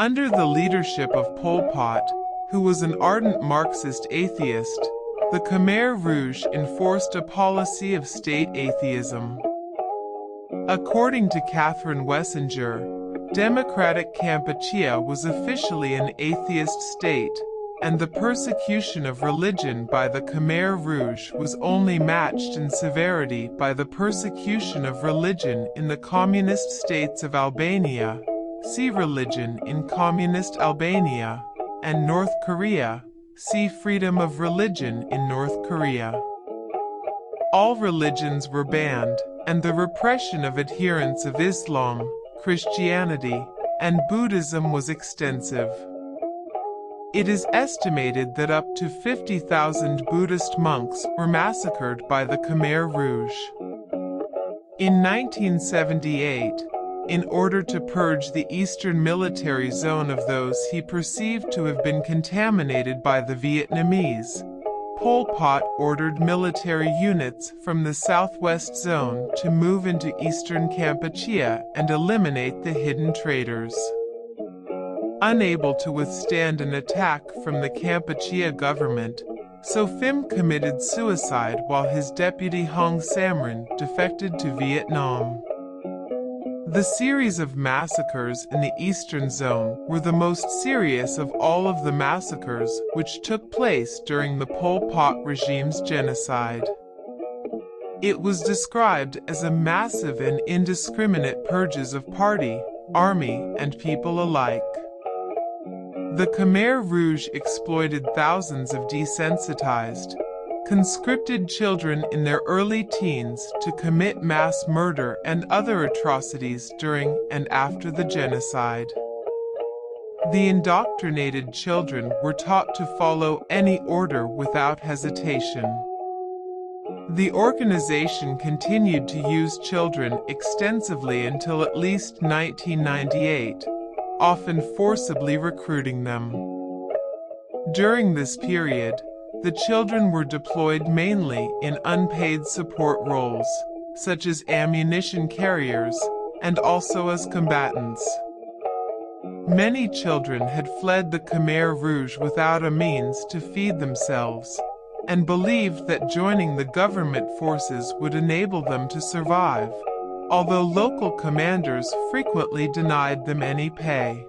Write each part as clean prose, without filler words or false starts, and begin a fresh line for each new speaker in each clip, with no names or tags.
Under the leadership of Pol Pot, who was an ardent Marxist atheist, the Khmer Rouge enforced a policy of state atheism. According to Catherine Wessinger, Democratic Kampuchea was officially an atheist state, and the persecution of religion by the Khmer Rouge was only matched in severity by the persecution of religion in the communist states of Albania, see religion in communist Albania, and North Korea, see freedom of religion in North Korea. All religions were banned, and the repression of adherents of Islam, Christianity, and Buddhism was extensive. It is estimated that up to 50,000 Buddhist monks were massacred by the Khmer Rouge. In 1978, in order to purge the eastern military zone of those he perceived to have been contaminated by the Vietnamese, Pol Pot ordered military units from the southwest zone to move into eastern Kampuchea and eliminate the hidden traitors. Unable to withstand an attack from the Kampuchea government, Sophim committed suicide while his deputy Hong Samrin defected to Vietnam. The series of massacres in the eastern zone were the most serious of all of the massacres which took place during the Pol Pot regime's genocide. It was described as a massive and indiscriminate purges of party, army, and people alike. The Khmer Rouge exploited thousands of desensitized, conscripted children in their early teens to commit mass murder and other atrocities during and after the genocide. The indoctrinated children were taught to follow any order without hesitation. The organization continued to use children extensively until at least 1998, often forcibly recruiting them. During this period, the children were deployed mainly in unpaid support roles, such as ammunition carriers, and also as combatants. Many children had fled the Khmer Rouge without a means to feed themselves, and believed that joining the government forces would enable them to survive, although local commanders frequently denied them any pay.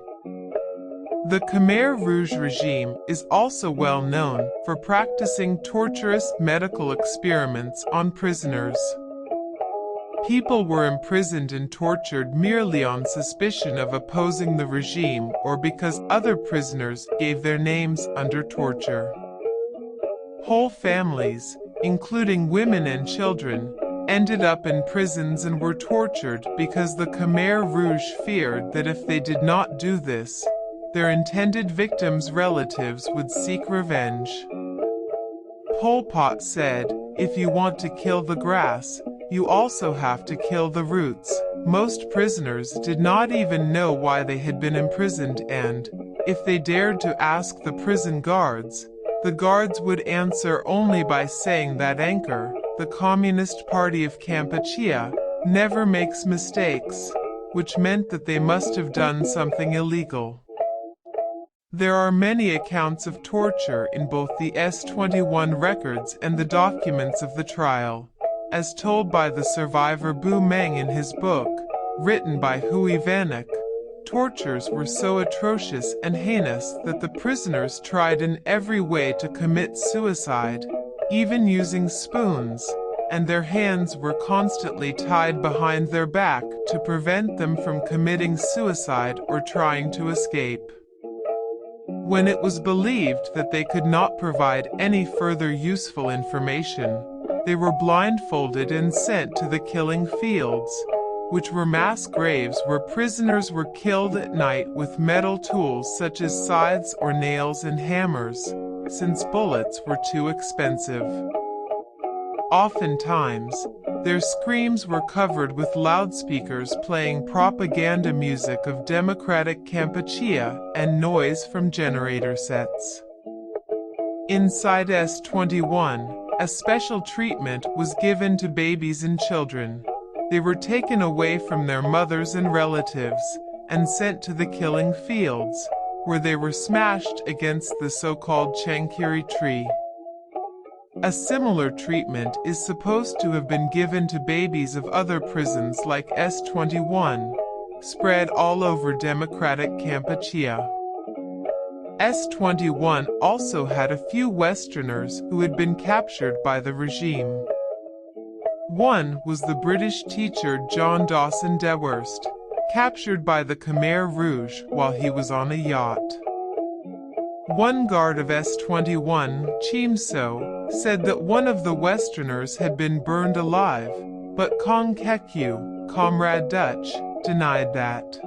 The Khmer Rouge regime is also well known for practicing torturous medical experiments on prisoners. People were imprisoned and tortured merely on suspicion of opposing the regime or because other prisoners gave their names under torture. Whole families, including women and children, ended up in prisons and were tortured because the Khmer Rouge feared that if they did not do this, their intended victims' relatives would seek revenge. Pol Pot said, "If you want to kill the grass, you also have to kill the roots." Most prisoners did not even know why they had been imprisoned, and, if they dared to ask the prison guards, the guards would answer only by saying that Anchor, the Communist Party of Kampuchea, never makes mistakes, which meant that they must have done something illegal. There are many accounts of torture in both the S-21 records and the documents of the trial, as told by the survivor Bu Meng in his book, written by Hui Vanek. Tortures were so atrocious and heinous that the prisoners tried in every way to commit suicide, even using spoons, and their hands were constantly tied behind their back to prevent them from committing suicide or trying to escape. When it was believed that they could not provide any further useful information, they were blindfolded and sent to the killing fields, which were mass graves where prisoners were killed at night with metal tools such as scythes or nails and hammers, since bullets were too expensive. Oftentimes, their screams were covered with loudspeakers playing propaganda music of Democratic Kampuchea and noise from generator sets. Inside S-21, a special treatment was given to babies and children. They were taken away from their mothers and relatives, and sent to the killing fields, where they were smashed against the so-called chankiri tree. A similar treatment is supposed to have been given to babies of other prisons like S21, spread all over democratic Kampuchea. S21 also had a few Westerners who had been captured by the regime. One was the British teacher John Dawson Dewhurst, captured by the Khmer Rouge while he was on a yacht. One guard of S21, Chimso, said that one of the Westerners had been burned alive, but Kong Kekyu, Comrade Dutch, denied that.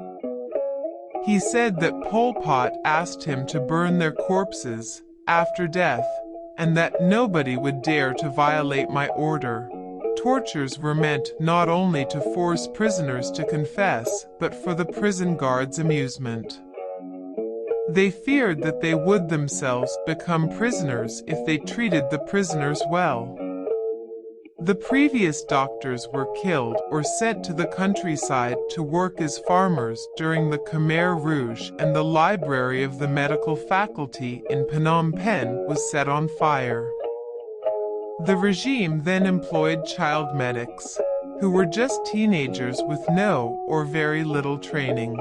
He said that Pol Pot asked him to burn their corpses after death, and that nobody would dare to violate my order. Tortures were meant not only to force prisoners to confess, but for the prison guards' amusement. They feared that they would themselves become prisoners if they treated the prisoners well. The previous doctors were killed or sent to the countryside to work as farmers during the Khmer Rouge, and the library of the medical faculty in Phnom Penh was set on fire. The regime then employed child medics, who were just teenagers with no or very little training.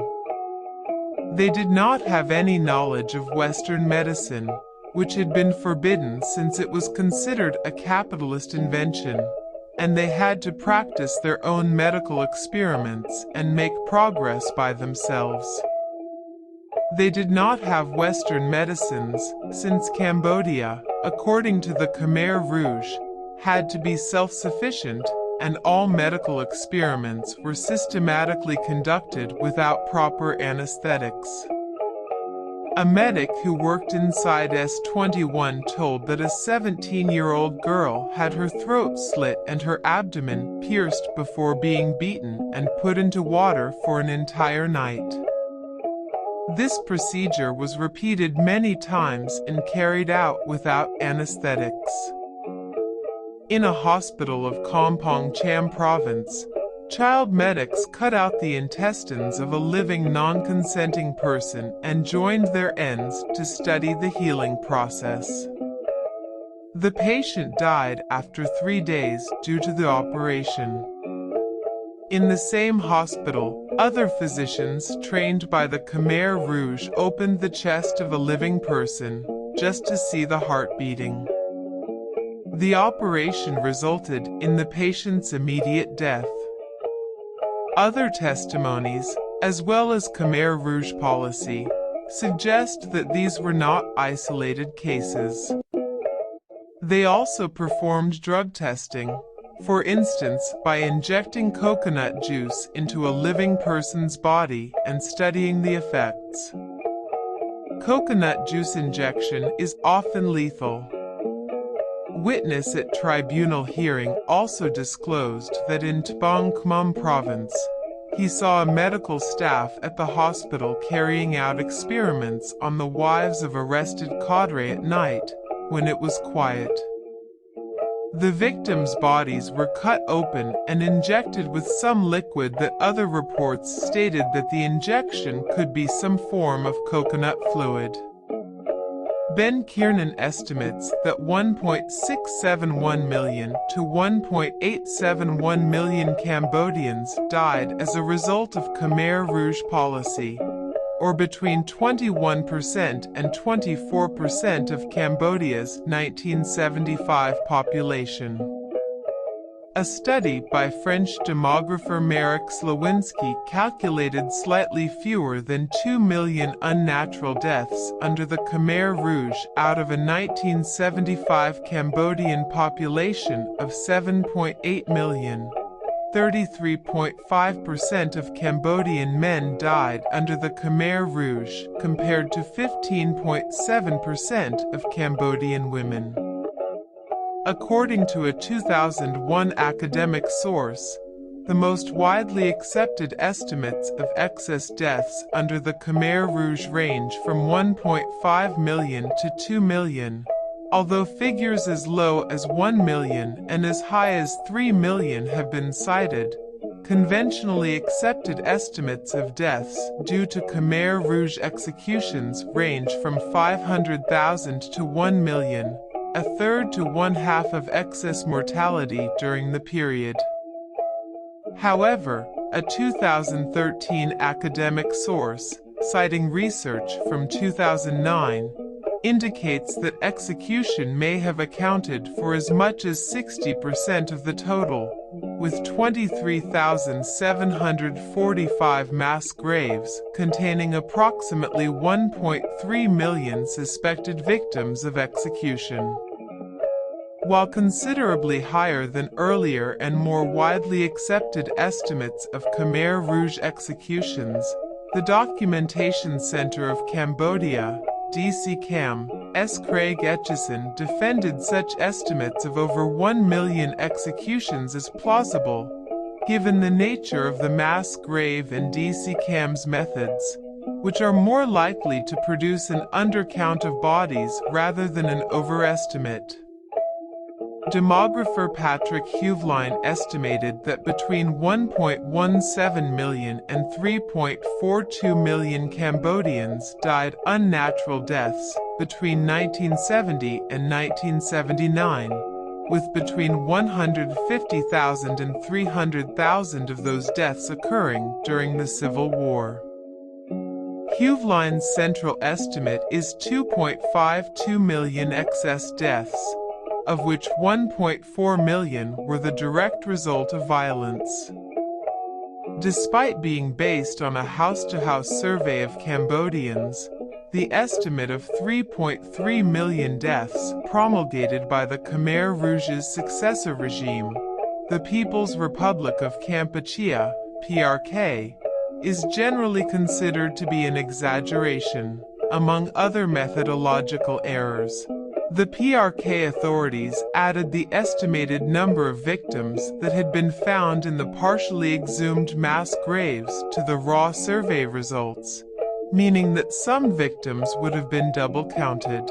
They did not have any knowledge of Western medicine, which had been forbidden since it was considered a capitalist invention, and they had to practice their own medical experiments and make progress by themselves. They did not have Western medicines, since Cambodia, according to the Khmer Rouge, had to be self-sufficient, and all medical experiments were systematically conducted without proper anesthetics. A medic who worked inside S21 told that a 17-year-old girl had her throat slit and her abdomen pierced before being beaten and put into water for an entire night. This procedure was repeated many times and carried out without anesthetics. In a hospital of Kampong Cham province, child medics cut out the intestines of a living non-consenting person and joined their ends to study the healing process. The patient died after 3 days due to the operation. In the same hospital, other physicians trained by the Khmer Rouge opened the chest of a living person, just to see the heart beating. The operation resulted in the patient's immediate death. Other testimonies, as well as Khmer Rouge policy, suggest that these were not isolated cases. They also performed drug testing, for instance by injecting coconut juice into a living person's body and studying the effects. Coconut juice injection is often lethal. Witness at tribunal hearing also disclosed that in Tabang Khmum province, he saw a medical staff at the hospital carrying out experiments on the wives of arrested cadre at night, when it was quiet. The victims' bodies were cut open and injected with some liquid that other reports stated that the injection could be some form of coconut fluid. Ben Kiernan estimates that 1.671 million to 1.871 million Cambodians died as a result of Khmer Rouge policy, or between 21% and 24% of Cambodia's 1975 population. A study by French demographer Marek Slawinski calculated slightly fewer than 2 million unnatural deaths under the Khmer Rouge out of a 1975 Cambodian population of 7.8 million. 33.5% of Cambodian men died under the Khmer Rouge, compared to 15.7% of Cambodian women. According to a 2001 academic source, the most widely accepted estimates of excess deaths under the Khmer Rouge range from 1.5 million to 2 million, although figures as low as 1 million and as high as 3 million have been cited. Conventionally accepted estimates of deaths due to Khmer Rouge executions range from 500,000 to 1 million, a third to one-half of excess mortality during the period. However, a 2013 academic source, citing research from 2009, indicates that execution may have accounted for as much as 60% of the total, with 23,745 mass graves containing approximately 1.3 million suspected victims of execution. While considerably higher than earlier and more widely accepted estimates of Khmer Rouge executions, the Documentation Center of Cambodia, DCCAM, S. Craig Etchison defended such estimates of over 1 million executions as plausible, given the nature of the mass grave and DCCAM's methods, which are more likely to produce an undercount of bodies rather than an overestimate. Demographer Patrick Huveline estimated that between 1.17 million and 3.42 million Cambodians died unnatural deaths between 1970 and 1979, with between 150,000 and 300,000 of those deaths occurring during the Civil War. Huveline's central estimate is 2.52 million excess deaths, of which 1.4 million were the direct result of violence. Despite being based on a house-to-house survey of Cambodians, the estimate of 3.3 million deaths promulgated by the Khmer Rouge's successor regime, the People's Republic of Kampuchea, PRK, is generally considered to be an exaggeration, among other methodological errors. The PRK authorities added the estimated number of victims that had been found in the partially exhumed mass graves to the raw survey results, meaning that some victims would have been double counted.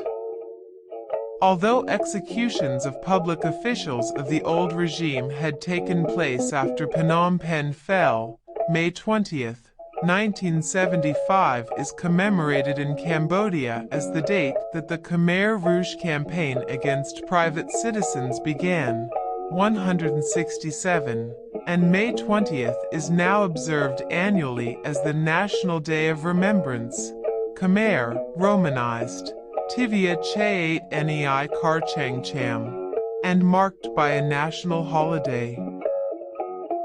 Although executions of public officials of the old regime had taken place after Phnom Penh fell, May 20, 1975 is commemorated in Cambodia as the date that the Khmer Rouge campaign against private citizens began, 167, and May 20th is now observed annually as the National Day of Remembrance, Khmer, Romanized, Tivia Che 8 Nei Kar Chang Cham, and marked by a national holiday.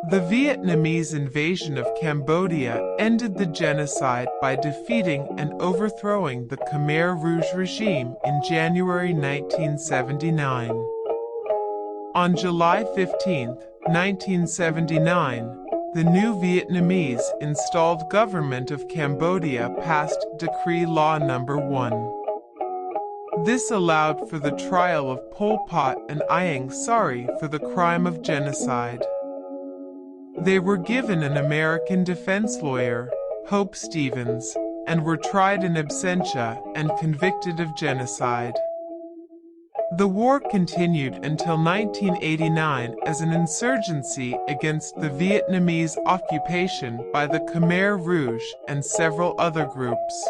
The Vietnamese invasion of Cambodia ended the genocide by defeating and overthrowing the Khmer Rouge regime in January 1979. On July 15, 1979, the new Vietnamese installed government of Cambodia passed Decree Law No. 1. This allowed for the trial of Pol Pot and Ieng Sari for the crime of genocide. They were given an American defense lawyer, Hope Stevens, and were tried in absentia and convicted of genocide. The war continued until 1989 as an insurgency against the Vietnamese occupation by the Khmer Rouge and several other groups.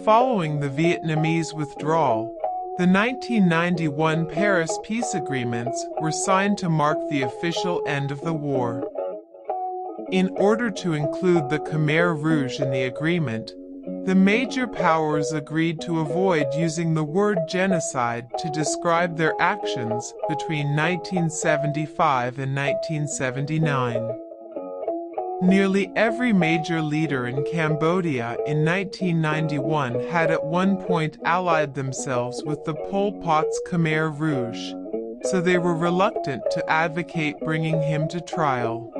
Following the Vietnamese withdrawal, the 1991 Paris peace agreements were signed to mark the official end of the war. In order to include the Khmer Rouge in the agreement, the major powers agreed to avoid using the word genocide to describe their actions between 1975 and 1979. Nearly every major leader in Cambodia in 1991 had at one point allied themselves with the Pol Pot's Khmer Rouge, so they were reluctant to advocate bringing him to trial.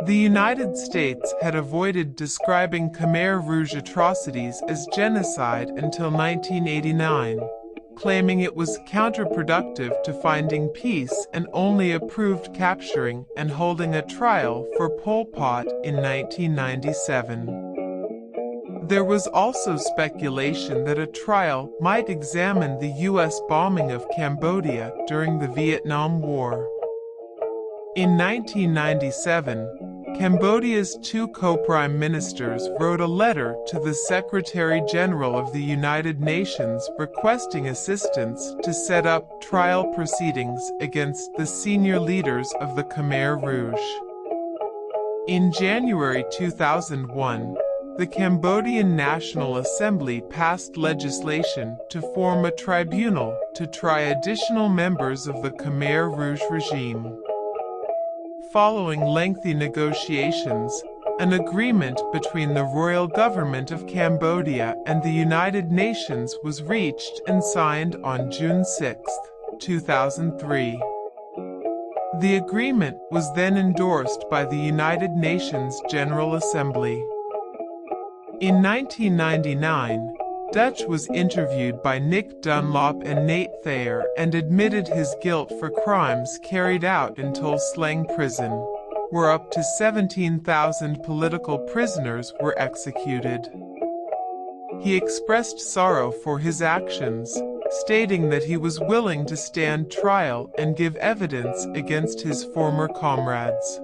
The United States had avoided describing Khmer Rouge atrocities as genocide until 1989, claiming it was counterproductive to finding peace and only approved capturing and holding a trial for Pol Pot in 1997. There was also speculation that a trial might examine the U.S. bombing of Cambodia during the Vietnam War. In 1997, Cambodia's two co-prime ministers wrote a letter to the Secretary-General of the United Nations requesting assistance to set up trial proceedings against the senior leaders of the Khmer Rouge. In January 2001, the Cambodian National Assembly passed legislation to form a tribunal to try additional members of the Khmer Rouge regime. Following lengthy negotiations, an agreement between the royal government of Cambodia and the United Nations was reached and signed on June 6, 2003. The agreement was then endorsed by the United Nations General Assembly. In 1999, Dutch was interviewed by Nick Dunlop and Nate Thayer and admitted his guilt for crimes carried out in Tuol Sleng prison, where up to 17,000 political prisoners were executed. He expressed sorrow for his actions, stating that he was willing to stand trial and give evidence against his former comrades.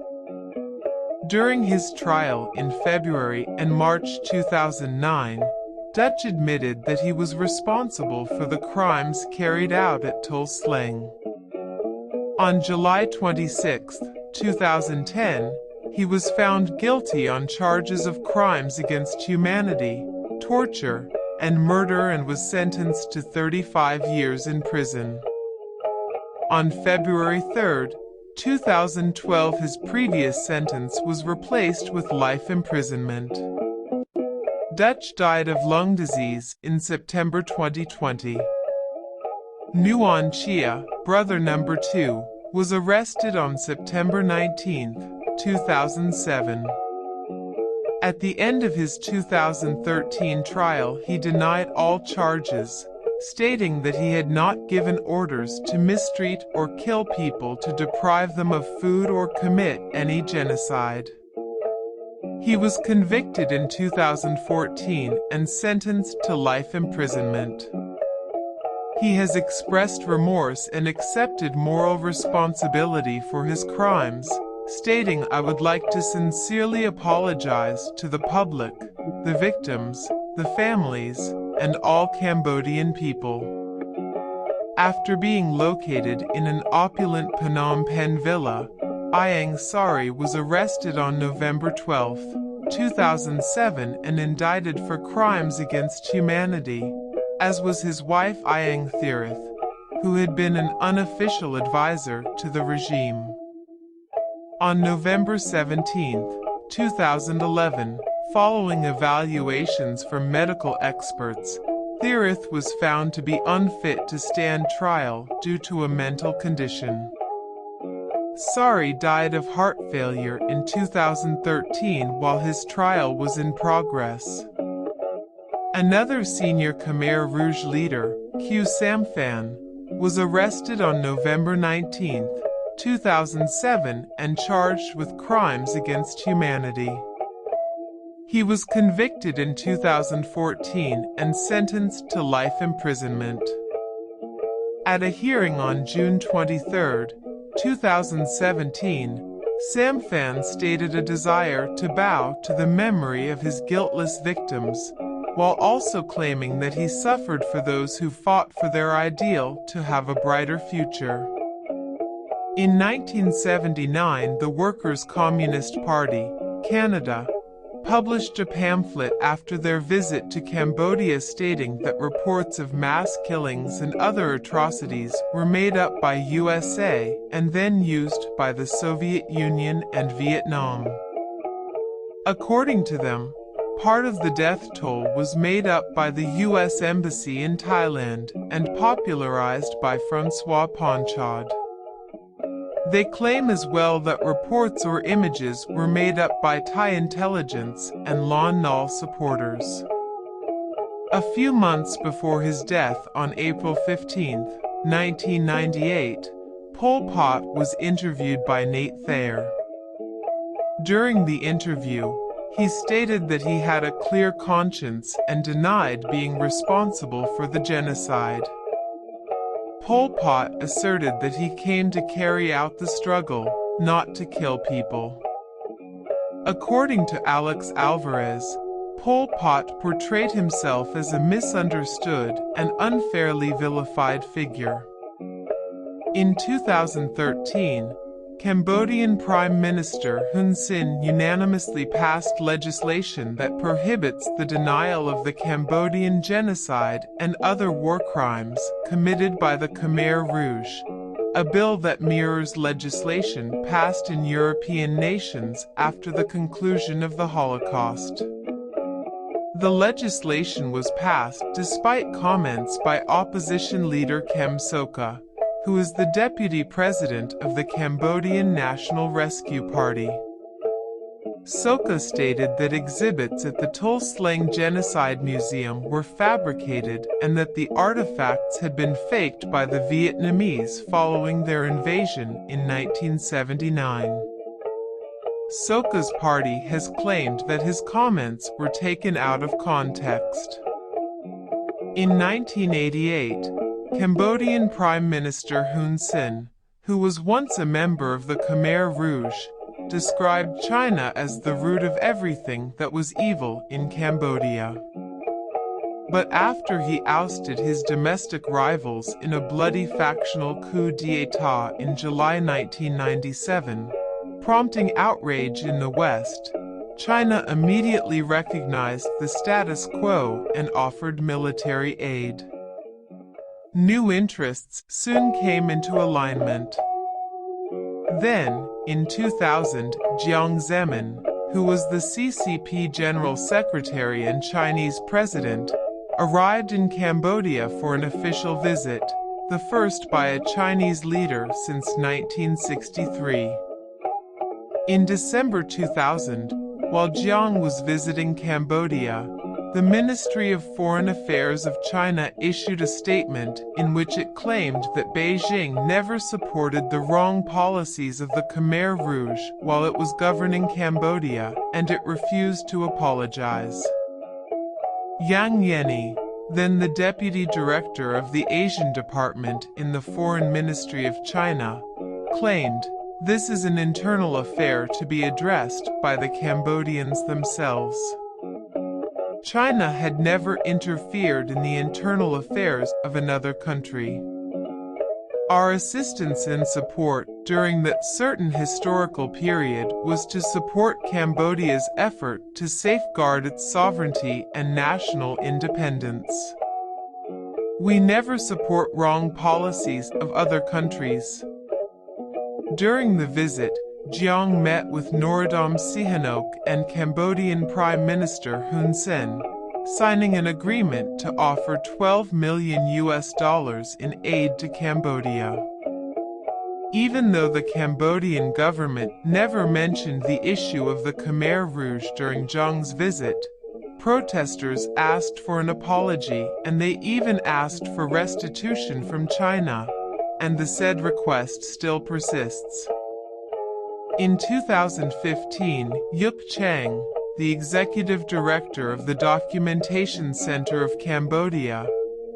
During his trial in February and March 2009, Dutch admitted that he was responsible for the crimes carried out at Tuol Sleng. On July 26, 2010, he was found guilty on charges of crimes against humanity, torture, and murder and was sentenced to 35 years in prison. On February 3, 2012, his previous sentence was replaced with life imprisonment. Dutch died of lung disease in September 2020. Nuon Chia, brother number 2, was arrested on September 19, 2007. At the end of his 2013 trial, he denied all charges, stating that he had not given orders to mistreat or kill people to deprive them of food or commit any genocide. He was convicted in 2014 and sentenced to life imprisonment. He has expressed remorse and accepted moral responsibility for his crimes, stating, "I would like to sincerely apologize to the public, the victims, the families, and all Cambodian people." After being located in an opulent Phnom Penh villa, Ieng Sari was arrested on November 12, 2007 and indicted for crimes against humanity, as was his wife Ieng Thirith, who had been an unofficial advisor to the regime. On November 17, 2011, following evaluations from medical experts, Thirith was found to be unfit to stand trial due to a mental condition. Sari died of heart failure in 2013 while his trial was in progress. Another senior Khmer Rouge leader, Q Samphan, was arrested on November 19, 2007 and charged with crimes against humanity. He was convicted in 2014 and sentenced to life imprisonment. At a hearing on June 23, 2017, Samphan stated a desire to bow to the memory of his guiltless victims, while also claiming that he suffered for those who fought for their ideal to have a brighter future. In 1979, the Workers' Communist Party, Canada, published a pamphlet after their visit to Cambodia stating that reports of mass killings and other atrocities were made up by USA and then used by the Soviet Union and Vietnam. According to them, part of the death toll was made up by the U.S. Embassy in Thailand and popularized by Francois Ponchod. They claim as well that reports or images were made up by Thai intelligence and Lon Nol supporters. A few months before his death on April 15, 1998, Pol Pot was interviewed by Nate Thayer. During the interview, he stated that he had a clear conscience and denied being responsible for the genocide. Pol Pot asserted that he came to carry out the struggle, not to kill people. According to Alex Alvarez, Pol Pot portrayed himself as a misunderstood and unfairly vilified figure. In 2013, Cambodian Prime Minister Hun Sen unanimously passed legislation that prohibits the denial of the Cambodian genocide and other war crimes committed by the Khmer Rouge, a bill that mirrors legislation passed in European nations after the conclusion of the Holocaust. The legislation was passed despite comments by opposition leader Kem Sokha, who is the deputy president of the Cambodian National Rescue Party. Sokha stated that exhibits at the Tuol Sleng Genocide Museum were fabricated and that the artifacts had been faked by the Vietnamese following their invasion in 1979. Sokha's party has claimed that his comments were taken out of context. In 1988, Cambodian Prime Minister Hun Sen, who was once a member of the Khmer Rouge, described China as the root of everything that was evil in Cambodia. But after he ousted his domestic rivals in a bloody factional coup d'état in July 1997, prompting outrage in the West, China immediately recognized the status quo and offered military aid. New interests soon came into alignment. Then, in 2000, Jiang Zemin, who was the CCP General Secretary and Chinese President, arrived in Cambodia for an official visit, the first by a Chinese leader since 1963. In December 2000, while Jiang was visiting Cambodia, the Ministry of Foreign Affairs of China issued a statement in which it claimed that Beijing never supported the wrong policies of the Khmer Rouge while it was governing Cambodia, and it refused to apologize. Yang Yeni, then the Deputy Director of the Asian Department in the Foreign Ministry of China, claimed, "This is an internal affair to be addressed by the Cambodians themselves." China had never interfered in the internal affairs of another country. Our assistance and support during that certain historical period was to support Cambodia's effort to safeguard its sovereignty and national independence. We never support wrong policies of other countries. During the visit, Jiang met with Norodom Sihanouk and Cambodian Prime Minister Hun Sen, signing an agreement to offer $12 million in aid to Cambodia. Even though the Cambodian government never mentioned the issue of the Khmer Rouge during Jiang's visit, protesters asked for an apology and they even asked for restitution from China, and the said request still persists. In 2015, Yuk Chang, the executive director of the Documentation Center of Cambodia,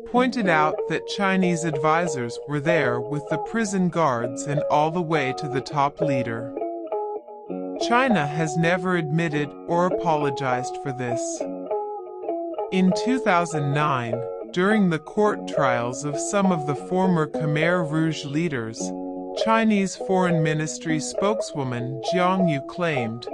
pointed out that Chinese advisors were there with the prison guards and all the way to the top leader. China has never admitted or apologized for this. In 2009, during the court trials of some of the former Khmer Rouge leaders, Chinese Foreign Ministry spokeswoman Jiang Yu claimed,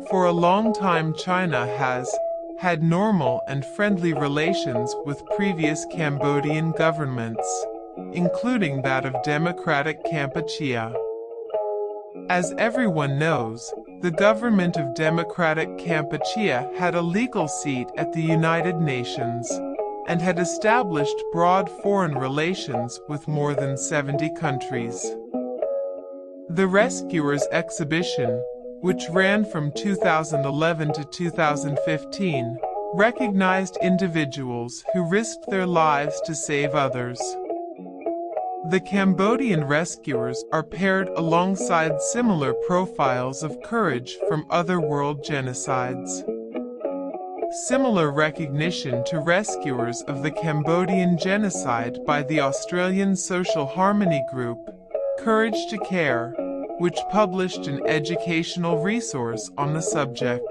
"For a long time China has had normal and friendly relations with previous Cambodian governments, including that of Democratic Kampuchea." As everyone knows, the government of Democratic Kampuchea had a legal seat at the United Nations and had established broad foreign relations with more than 70 countries. The Rescuers exhibition, which ran from 2011 to 2015, recognized individuals who risked their lives to save others. The Cambodian rescuers are paired alongside similar profiles of courage from other world genocides. Similar recognition to rescuers of the Cambodian genocide by the Australian social harmony group, Courage to Care, which published an educational resource on the subject.